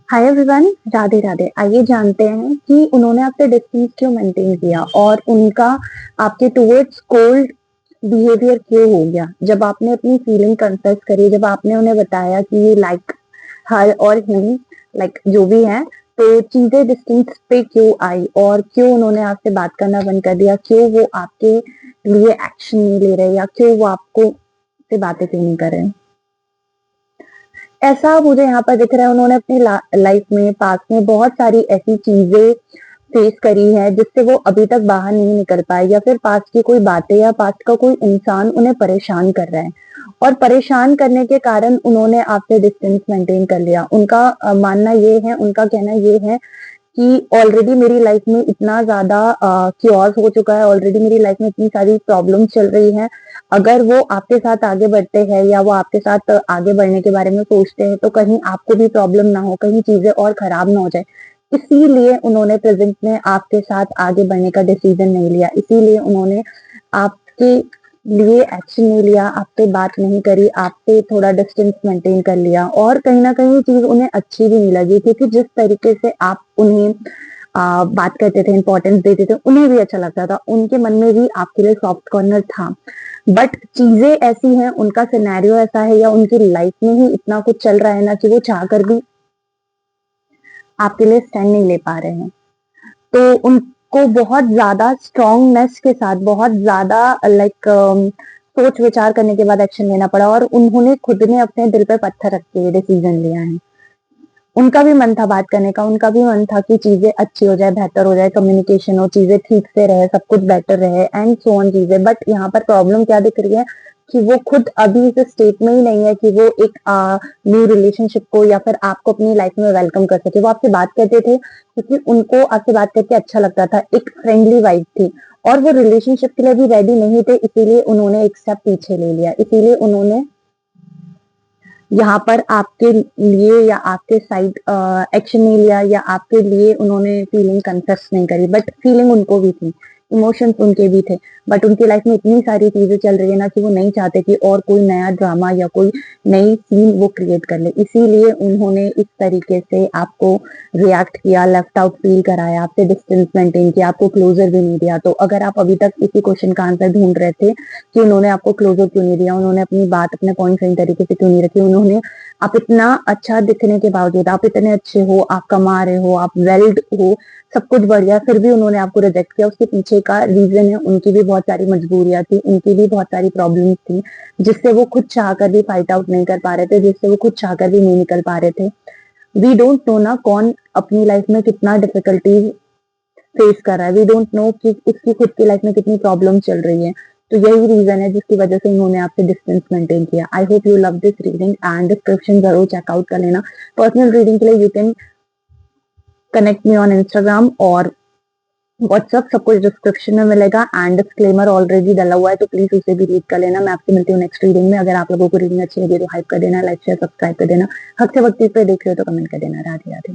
Hi everyone, Radhe Radhe. आइए जानते हैं कि उन्होंने आपसे डिस्टेंस क्यों मेंटेन किया और उनका आपके टुवर्ड्स कोल्ड बिहेवियर क्यों हो गया। जब आपने अपनी फीलिंग कन्फेस करी, जब आपने उन्हें बताया कि ये लाइक हर और हिम, लाइक जो भी है, तो चीजें डिस्टेंस पे क्यों आई और क्यों उन्होंने आपसे बात करना बंद कर दिया, क्यों वो आपके लिए एक्शन नहीं ले रहे या क्यों वो आपको से बातें क्यों नहीं कर रहे। ऐसा मुझे यहाँ पर दिख रहा है, उन्होंने अपनी लाइफ में पास्ट में बहुत सारी ऐसी चीजें फेस करी है जिससे वो अभी तक बाहर नहीं निकल पाए, या फिर पास्ट की कोई बातें या पास्ट का कोई इंसान उन्हें परेशान कर रहा है और परेशान करने के कारण उन्होंने आपसे डिस्टेंस मेंटेन कर लिया। उनका मानना ये है, उनका कहना ये है कि ऑलरेडी मेरी लाइफ में इतना ज्यादा क्योर्स हो चुका है, ऑलरेडी मेरी लाइफ में इतनी सारी प्रॉब्लम चल रही हैं। अगर वो आपके साथ आगे बढ़ते हैं या वो आपके साथ आगे बढ़ने के बारे में सोचते हैं तो कहीं आपको भी प्रॉब्लम ना हो, कहीं चीजें और खराब ना हो जाए। इसीलिए उन्होंने प्रेजेंट में आपके साथ आगे बढ़ने का डिसीजन नहीं लिया, इसीलिए उन्होंने आपके लिए एक्शन नहीं लिया, आपसे बात नहीं करी, आपसे थोड़ा डिस्टेंस मेंटेन कर लिया। और कहीं ना कहीं चीज उन्हें अच्छी भी नहीं लगी, क्योंकि जिस तरीके से आप उन्हें बात करते थे, इंपॉर्टेंस देते थे, उन्हें भी अच्छा लगता था, उनके मन में भी आपके लिए सॉफ्ट कॉर्नर था। बट चीजें ऐसी हैं, उनका सिनेरियो ऐसा है या उनकी लाइफ में ही इतना कुछ चल रहा है ना कि वो चाहकर भी आपके लिए स्टैंड नहीं ले पा रहे हैं। तो उनको बहुत ज्यादा स्ट्रांगनेस के साथ, बहुत ज्यादा लाइक सोच विचार करने के बाद एक्शन लेना पड़ा और उन्होंने खुद ने अपने दिल पे पत्थर रख के डिसीजन लिया है। उनका भी मन था बात करने का, उनका भी मन था कि चीजें अच्छी हो जाए, बेहतर हो जाए, कम्युनिकेशन हो, चीजें ठीक से रहे, सब कुछ बेटर रहे एंड सो ऑन चीजें। बट यहाँ पर प्रॉब्लम क्या दिख रही है कि वो खुद अभी इस स्टेट में ही नहीं है कि वो एक न्यू रिलेशनशिप को या फिर आपको अपनी लाइफ में वेलकम कर सके। वो आपसे बात करते थे क्योंकि उनको आपसे बात करके अच्छा लगता था, एक फ्रेंडली वाइब थी, और वो रिलेशनशिप के लिए भी रेडी नहीं थे, इसीलिए उन्होंने एक स्टेप पीछे ले लिया, इसीलिए उन्होंने यहाँ पर आपके लिए या आपके साइड एक्शन नहीं लिया, या आपके लिए उन्होंने फीलिंग कन्फेस नहीं करी। बट फीलिंग उनको भी थी, इमोशंस उनके भी थे, बट उनकी लाइफ में इतनी सारी चीजें चल रही है ना कि वो नहीं चाहते कि और कोई नया ड्रामा या कोई नई सीन वो क्रिएट कर ले, इसीलिए उन्होंने इस तरीके से आपको रिएक्ट किया, लेफ्ट आउट फील कराया, आपसे डिस्टेंस मेंटेन किया, आपको क्लोजर भी नहीं दिया। तो अगर आप अभी तक इसी क्वेश्चन का आंसर ढूंढ रहे थे कि उन्होंने आपको क्लोजर क्यों नहीं दिया, उन्होंने अपनी बात, अपने पॉइंट सही तरीके से क्यों नहीं रखी, उन्होंने आप इतना अच्छा दिखने के बावजूद, आप इतने अच्छे हो, आप कमा रहे हो, आप वेल्ड हो, सब कुछ बढ़िया, फिर भी उन्होंने आपको रिजेक्ट किया, उसके पीछे का रीजन है उनकी भी बहुत सारी मजबूरियां थी, उनकी भी बहुत सारी प्रॉब्लम्स थी, जिससे वो खुद चाहकर भी फाइट आउट नहीं कर पा रहे थे, जिससे वो खुद चाहकर भी नहीं निकल पा रहे थे। वी डोंट नो ना कौन अपनी लाइफ में कितना डिफिकल्टीज फेस कर रहा है, वी डोंट नो कि उसकी खुद की लाइफ में कितनी प्रॉब्लम चल रही है। तो यही रीजन है जिसकी वजह से उन्होंने आपसे डिस्टेंस मेंटेन किया। I hope you love this reading and description जरूर चेकआउट कर लेना। पर्सनल रीडिंग के लिए you can connect me on Instagram और व्हाट्सअप, सब कुछ डिस्क्रिप्शन में मिलेगा एंड डिस्क्लेमर ऑलरेडी डला हुआ है, तो प्लीज उसे भी रीड कर लेना। मैं आपसे मिलती हूँ नेक्स्ट रीडिंग में। अगर आप लोगों को रीडिंग अच्छी लगी तो हाइप कर देना, लाइक शेयर सब्सक्राइब कर देना, हफ्ते वक्त पे देख रहे हो तो कमेंट कर देना। राधे राधे।